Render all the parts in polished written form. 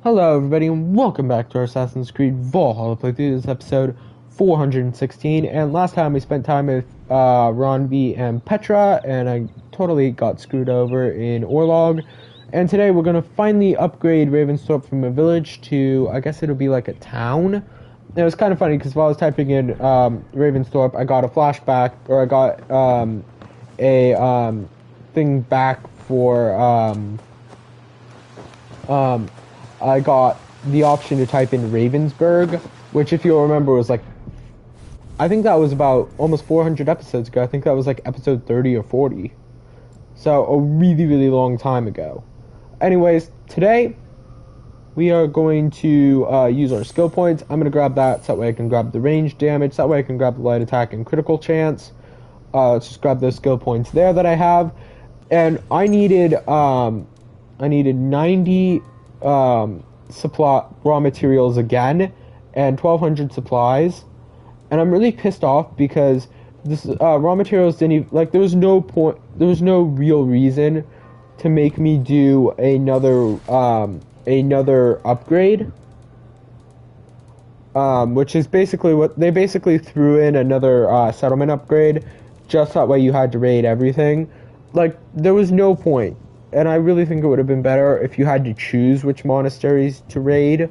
Hello everybody and welcome back to our Assassin's Creed Valhalla playthrough. This is episode 416, and last time we spent time with Ronvi and Petra, and I totally got screwed over in Orlog. And today we're going to finally upgrade Ravensthorpe from a village to, I guess it'll be like a town. And it was kind of funny because while I was typing in Ravensthorpe, I got a flashback, or I got a thing back for I got the option to type in Ravensburg, which, if you'll remember, was like, I think that was about almost 400 episodes ago. I think that was like episode 30 or 40. So, a really, really long time ago. Anyways, today, we are going to use our skill points. I'm going to grab that, so that way I can grab the range damage, so that way I can grab the light attack and critical chance. Let's just grab those skill points there that I have. And I needed 90 supply raw materials again, and 1,200 supplies, and I'm really pissed off because this raw materials didn't even, like, there was no real reason to make me do another upgrade, which is basically what they basically threw in, another settlement upgrade, just that way you had to raid everything. Like, there was no point. And I really think it would have been better if you had to choose which monasteries to raid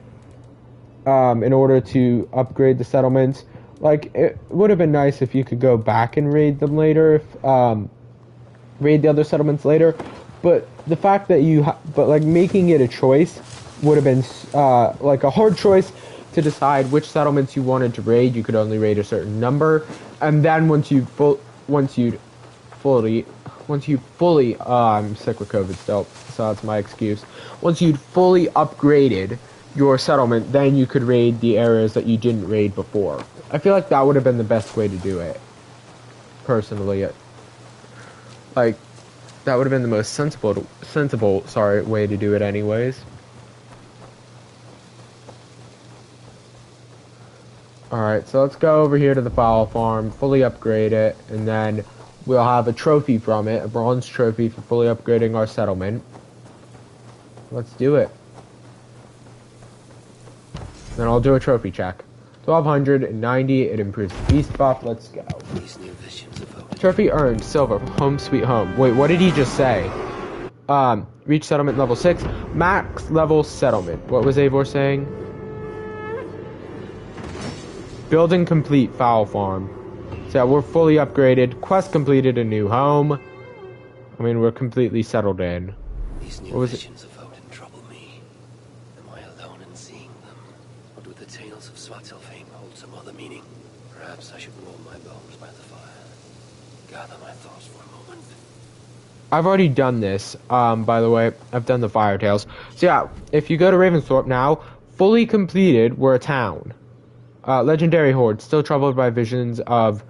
in order to upgrade the settlements. Like, it would have been nice if you could go back and raid them later, raid the other settlements later. But the fact that like, making it a choice would have been like a hard choice to decide which settlements you wanted to raid. You could only raid a certain number, and then once you fully, I'm sick with COVID still, so that's my excuse. Once you'd fully upgraded your settlement, then you could raid the areas that you didn't raid before. I feel like that would have been the best way to do it, personally. Like, that would have been the most sensible way to do it anyways. Alright, so let's go over here to the fowl farm, fully upgrade it, and then we'll have a trophy from it, a bronze trophy for fully upgrading our settlement. Let's do it. Then I'll do a trophy check. 1,290, it improves the beast buff, let's go. Trophy earned, silver, home sweet home. Wait, what did he just say? Reach settlement level 6, max level settlement. What was Eivor saying? Building complete, fowl farm. So we're fully upgraded, quest completed, a new home. I mean, we're completely settled in. These new visions of Odin trouble me. Am I alone in seeing them? Or do the tales of Svartalfheim hold some other meaning? Perhaps I should warm my bones by the fire. Gather my thoughts for a moment. I've already done this, by the way. I've done the fire tales. So yeah, if you go to Ravensthorpe now, fully completed, we're a town. Legendary horde, still troubled by visions of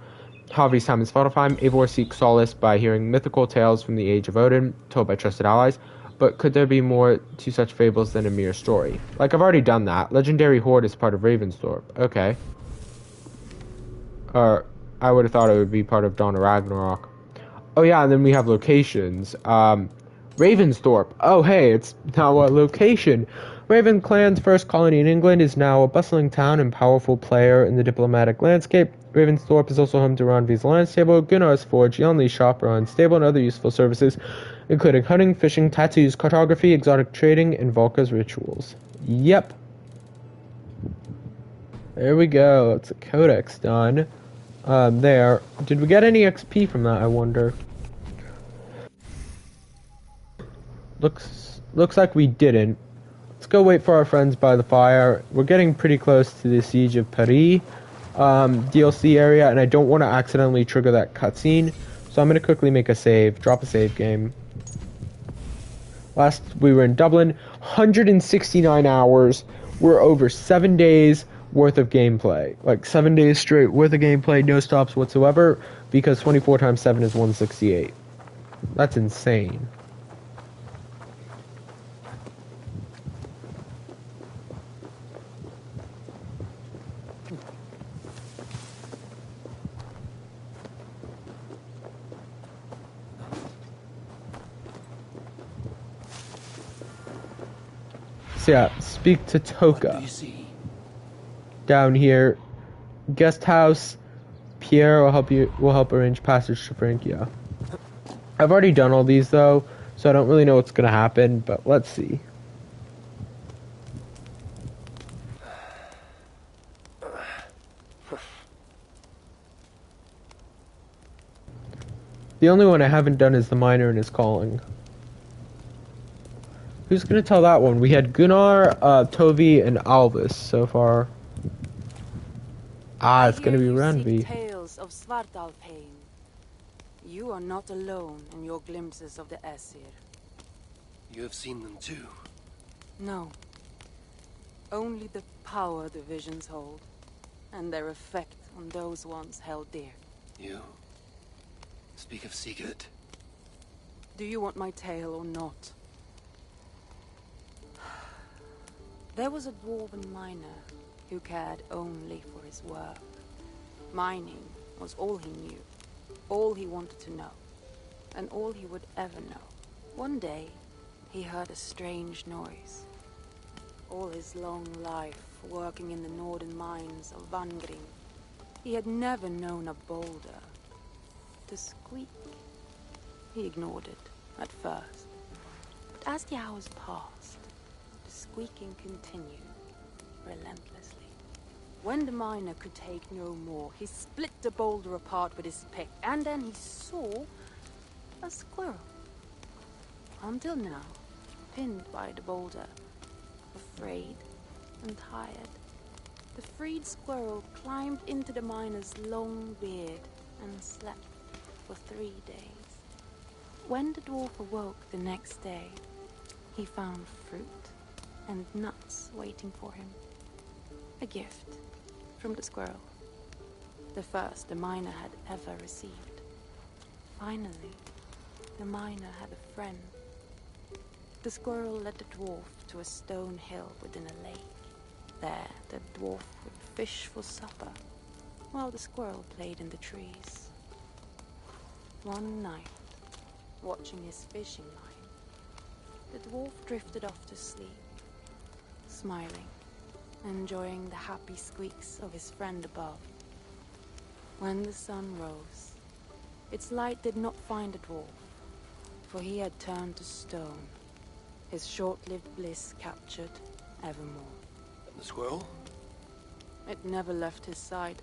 Harvey's time in Svartalfheim. Eivor seeks solace by hearing mythical tales from the age of Odin, told by trusted allies. But could there be more to such fables than a mere story? Like, I've already done that. Legendary horde is part of Ravensthorpe. Okay. I would have thought it would be part of Dawn of Ragnarok. Oh yeah, and then we have locations. Ravensthorpe. Oh hey, it's now a location. Raven Clan's first colony in England is now a bustling town and powerful player in the diplomatic landscape. Ravensthorpe is also home to Ronvi's Lion Stable, Gunnar's Forge, Yonli's Shop, Ron's Stable, and other useful services, including hunting, fishing, tattoos, cartography, exotic trading, and Volka's rituals. Yep. There we go. It's a codex done. There. Did we get any XP from that, I wonder? Looks like we didn't. Let's go wait for our friends by the fire. We're getting pretty close to the Siege of Paris DLC area, and I don't want to accidentally trigger that cutscene, so I'm going to quickly make a save, drop a save game. Last we were in Dublin, 169 hours. We're over 7 days worth of gameplay. Like, 7 days straight worth of gameplay, no stops whatsoever, because 24 times 7 is 168. That's insane. So yeah, speak to What do Toka. you see? Down here, guest house. Pierre will help arrange passage to Francia. I've already done all these though, so I don't really know what's gonna happen, but let's see. The only one I haven't done is the miner and his calling. Who's gonna tell that one? We had Gunnar, Tovi, and Alvis so far. It's gonna be Ranvi. Tales of Svartalfheim. You are not alone in your glimpses of the Aesir. You have seen them too. No. Only the power the visions hold, and their effect on those once held dear. You speak of Sigurd. Do you want my tale or not? There was a dwarven miner who cared only for his work. Mining was all he knew, all he wanted to know, and all he would ever know. One day, he heard a strange noise. All his long life working in the northern mines of Vangrim, he had never known a boulder to squeak. He ignored it at first, but as the hours passed, the squeaking continued relentlessly. When the miner could take no more, he split the boulder apart with his pick, and then he saw a squirrel. Until now, pinned by the boulder, afraid and tired, the freed squirrel climbed into the miner's long beard and slept for 3 days. When the dwarf awoke the next day, he found fruit and nuts waiting for him. A gift from the squirrel. The first the miner had ever received. Finally, the miner had a friend. The squirrel led the dwarf to a stone hill within a lake. There, the dwarf would fish for supper, while the squirrel played in the trees. One night, watching his fishing line, the dwarf drifted off to sleep, smiling, enjoying the happy squeaks of his friend above. When the sun rose, its light did not find the dwarf, for he had turned to stone, his short-lived bliss captured evermore. And the squirrel? It never left his side,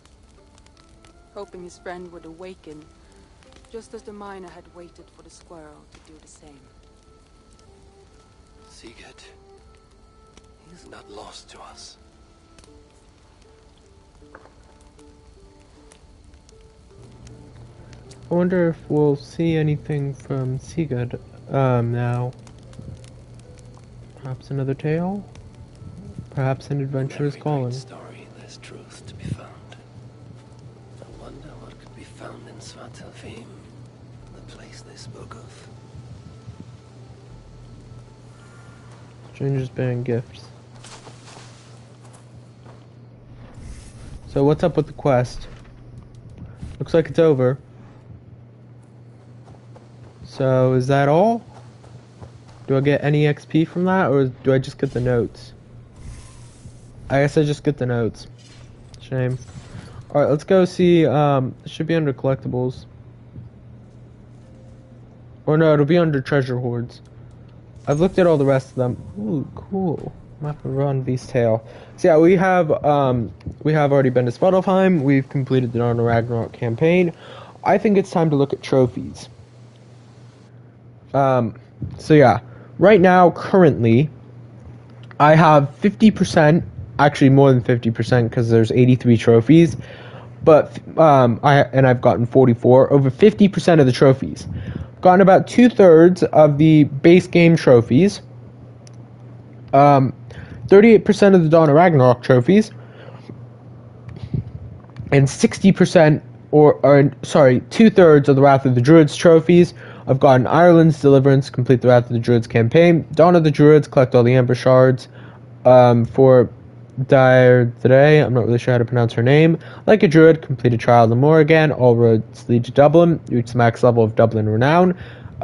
hoping his friend would awaken, just as the miner had waited for the squirrel to do the same. Sigurd. He is not lost to us. I wonder if we'll see anything from Sigurd now. Perhaps another tale? Perhaps an adventurer's calling. Story, there's truth to be found. I wonder what could be found in Svartalfheim, the place they spoke of. Strangers bearing gifts. So what's up with the quest? Looks like it's over. So is that all? Do I get any XP from that, or do I just get the notes? I guess I just get the notes. Shame. Alright, let's go see, it should be under collectibles. Or no, it'll be under treasure hoards. I've looked at all the rest of them. Ooh, cool. Map of Ranvi's Tale. So yeah, we have already been to Svartalfheim. We've completed the Dawn of Ragnarok campaign. I think it's time to look at trophies. So yeah, right now, currently, I have 50%, actually more than 50%, because there's 83 trophies, but, I've gotten 44, over 50% of the trophies. Gotten about 2/3 of the base game trophies, 38% of the Dawn of Ragnarok trophies, and 60%, sorry, 2/3 of the Wrath of the Druids trophies. I've gotten Ireland's Deliverance, complete the Wrath of the Druids campaign. Dawn of the Druids, collect all the Amber Shards. For Deirdre, I'm not really sure how to pronounce her name. Like a Druid, complete a Trial of the Morrigan. All roads lead to Dublin. Reach the max level of Dublin Renown.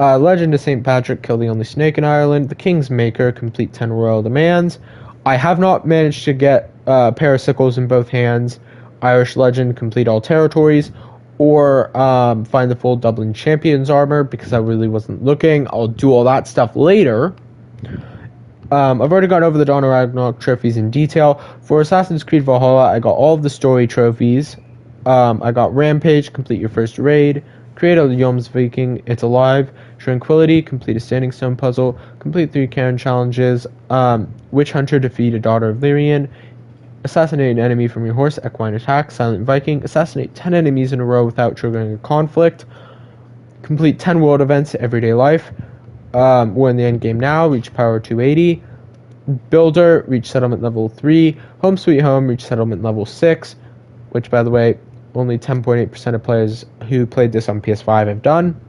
Legend of St. Patrick, kill the only snake in Ireland. The King's Maker, complete 10 royal demands. I have not managed to get a pair of sickles in both hands. Irish Legend, complete all territories. Or find the full Dublin Champions armor, because I really wasn't looking. I'll do all that stuff later. I've already gone over the Dawn of Ragnarok trophies in detail. For Assassin's Creed Valhalla, I got all of the story trophies. I got Rampage, complete your first raid. Create a Jomsviking, it's alive. Tranquility, complete a standing stone puzzle. Complete 3 Cairn challenges. Witch Hunter, defeat a daughter of Lyrian. Assassinate an enemy from your horse, equine attack. Silent Viking, assassinate 10 enemies in a row without triggering a conflict. Complete 10 world events, everyday life. We're in the end game now, reach power 280. Builder, reach settlement level 3. Home Sweet Home, reach settlement level 6. Which, by the way, only 10.8% of players who played this on PS5 have done.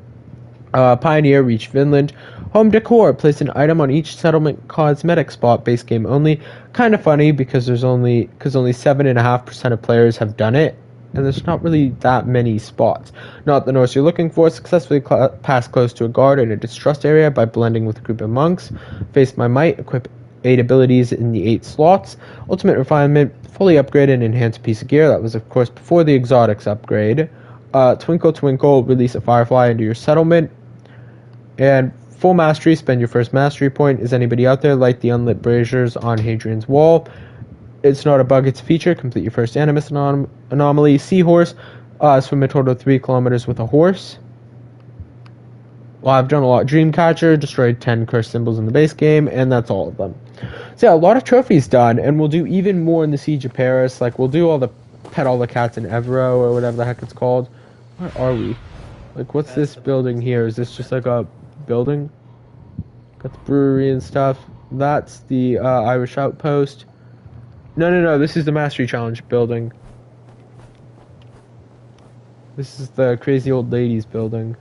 Pioneer, reach Finland. Home Decor, place an item on each settlement cosmetic spot, base game only. Kind of funny because only 7.5% of players have done it. And there's not really that many spots. Not the Norse you're looking for. Successfully pass close to a guard in a distrust area by blending with a group of monks. Face my might. Equip 8 abilities in the 8 slots. Ultimate refinement. Fully upgraded and enhanced piece of gear. That was, of course, before the exotics upgrade. Twinkle Twinkle. Release a firefly into your settlement. And full mastery. Spend your first mastery point. Is anybody out there? Light the unlit braziers on Hadrian's Wall. It's not a bug, it's a feature. Complete your first Animus anomaly. Seahorse. Swim a total of 3 kilometers with a horse. Well, I've done a lot. Dreamcatcher. Destroyed 10 cursed symbols in the base game. And that's all of them. So yeah, a lot of trophies done. And we'll do even more in the Siege of Paris. Like, we'll do pet all the cats in Evro, or whatever the heck it's called. Where are we? Like, what's this building here? Is this just like a building? Got the brewery and stuff. That's the Irish outpost. No, this is the Mastery Challenge building. This is the crazy old ladies building.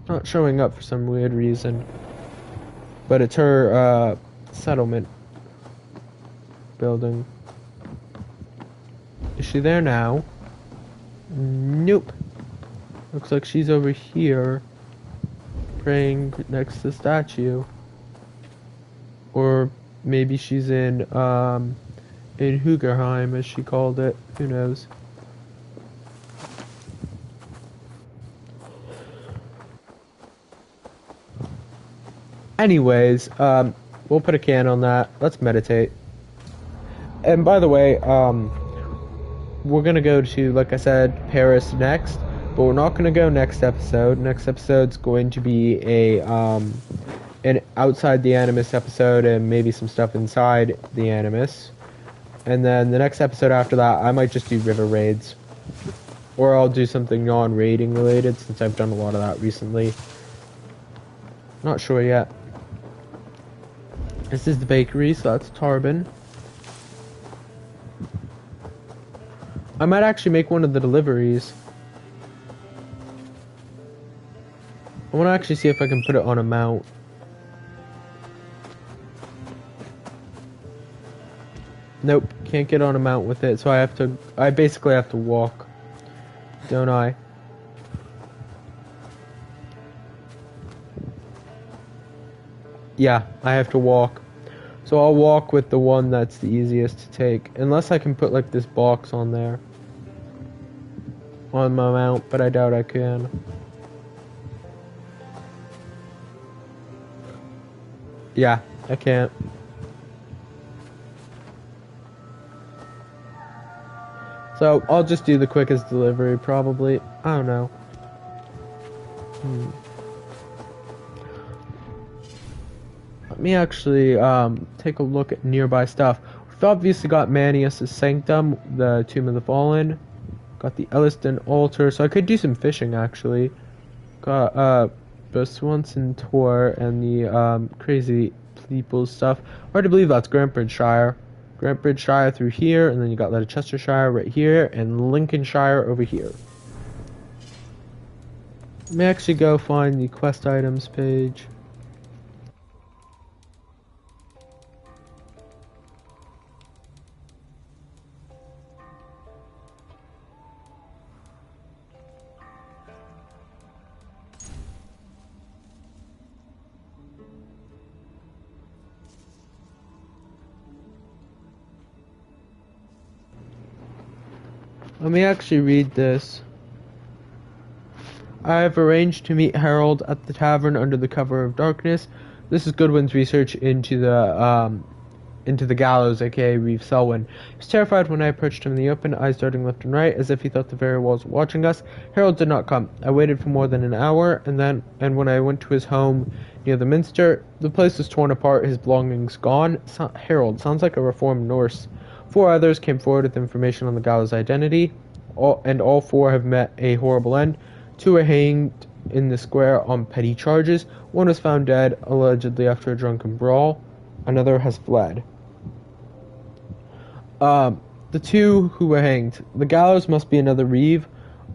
Not showing up for some weird reason. But it's her settlement building. Is she there now? Nope. Looks like she's over here, praying next to the statue. Or maybe she's in Hugerheim, as she called it. Who knows? Anyways, we'll put a can on that. Let's meditate. And by the way, we're gonna go to, like I said, Paris next. But we're not gonna go next episode. Next episode's going to be an outside the Animus episode and maybe some stuff inside the Animus. And then the next episode after that, I might just do river raids. Or I'll do something non-raiding related, since I've done a lot of that recently. Not sure yet. This is the bakery, so that's Tarbin. I might actually make one of the deliveries. I want to actually see if I can put it on a mount. Nope, can't get on a mount with it, so I basically have to walk. Don't I? Yeah, I have to walk. So I'll walk with the one that's the easiest to take. Unless I can put like this box on there. On my mount, but I doubt I can. Yeah, I can't. So I'll just do the quickest delivery probably. I don't know. Let me actually take a look at nearby stuff. We've obviously got Manius' Sanctum, the Tomb of the Fallen. Got the Elliston Altar, so I could do some fishing actually. Got Swanson Tor and the crazy people stuff. Hard to believe that's Grantbridgeshire. Grantbridgeshire through here, and then you got Leicestershire right here, and Lincolnshire over here. Let me actually go find the quest items page. Let me actually read this. I have arranged to meet Harold at the tavern under the cover of darkness. This is Goodwin's research into the gallows, aka Reeve Selwyn. He was terrified when I approached him in the open, eyes darting left and right, as if he thought the very walls were watching us. Harold did not come. I waited for more than an hour, and when I went to his home near the minster, the place was torn apart, his belongings gone. Harold sounds like a reformed Norse. 4 others came forward with information on the gallows' identity, all 4 have met a horrible end. 2 are hanged in the square on petty charges. 1 was found dead, allegedly after a drunken brawl. Another has fled. The 2 who were hanged. The gallows must be another Reeve.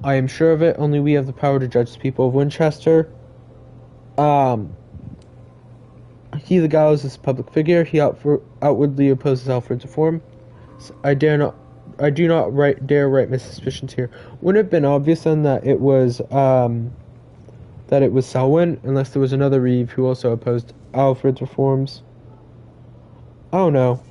I am sure of it. Only we have the power to judge the people of Winchester. He, the gallows, is a public figure. He outwardly opposes Alfred's reform. I do not dare write my suspicions here. Wouldn't it have been obvious then that it was Selwyn, unless there was another Reeve who also opposed Alfred's reforms? Oh no.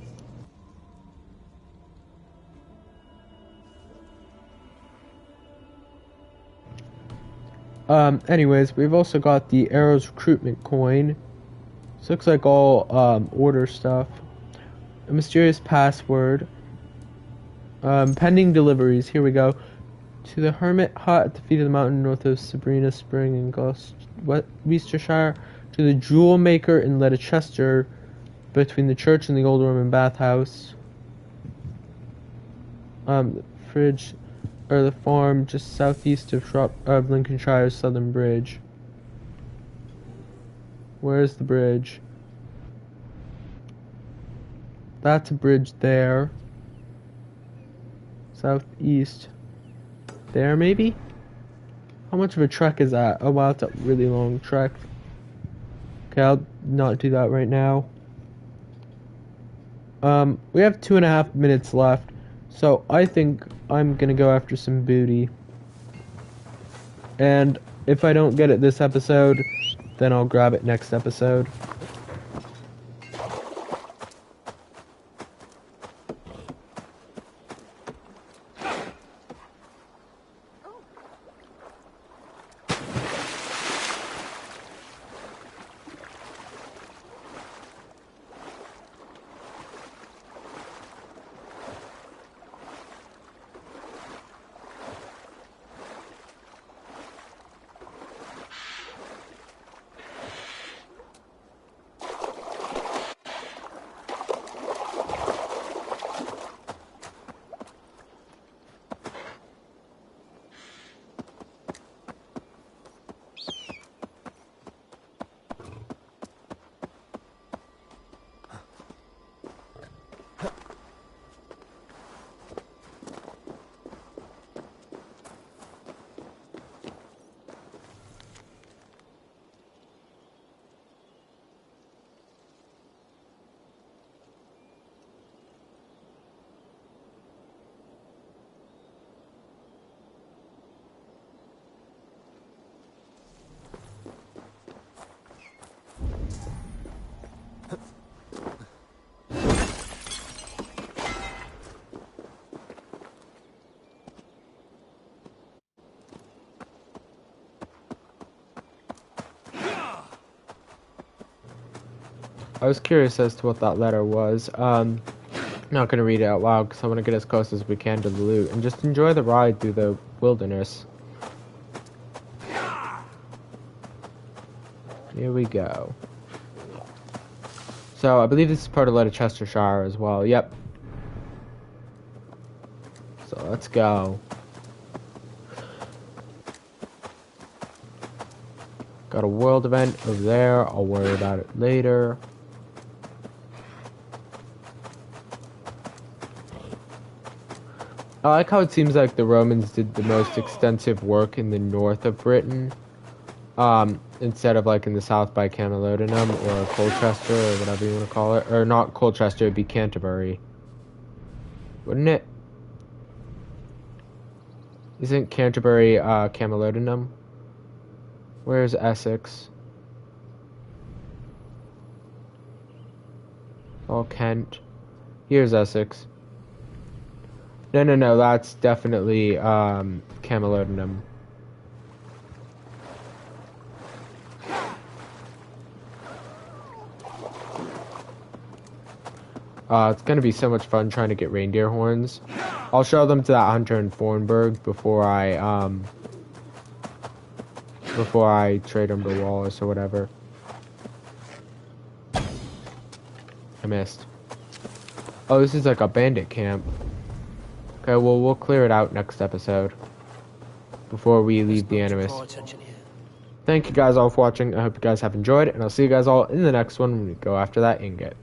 Anyways, we've also got the Arrow's recruitment coin. This looks like all, order stuff. A mysterious password. Pending deliveries. Here we go. To the Hermit Hut at the feet of the mountain north of Sabrina Spring in Gloucestershire. To the Jewel Maker in Leicester, between the church and the old Roman bathhouse. The fridge, or the farm just southeast of Lincolnshire's Southern Bridge. Where's the bridge? That's a bridge there. Southeast. There, maybe? How much of a trek is that? Oh wow, it's a really long trek. Okay, I'll not do that right now. We have 2.5 minutes left, so I think I'm gonna go after some booty. And if I don't get it this episode, then I'll grab it next episode. I was curious as to what that letter was. Not going to read it out loud because I want to get as close as we can to the loot and just enjoy the ride through the wilderness. Here we go. So, I believe this is part of Leicestershire as well. Yep. So, let's go. Got a world event over there. I'll worry about it later. I like how it seems like the Romans did the most extensive work in the north of Britain, instead of like in the south by Camalodunum or Colchester or whatever you want to call it. Or not Colchester, it'd be Canterbury. Wouldn't it? Isn't Canterbury Camalodunum? Where's Essex? All Kent. Here's Essex. No, that's definitely Camelodinum. It's gonna be so much fun trying to get reindeer horns. I'll show them to that hunter in Thornburg before I trade them to Wallace or whatever. I missed. Oh, this is like a bandit camp. Okay, well, we'll clear it out next episode before we leave the Animus. Thank you guys all for watching. I hope you guys have enjoyed, and I'll see you guys all in the next one when we go after that ingot.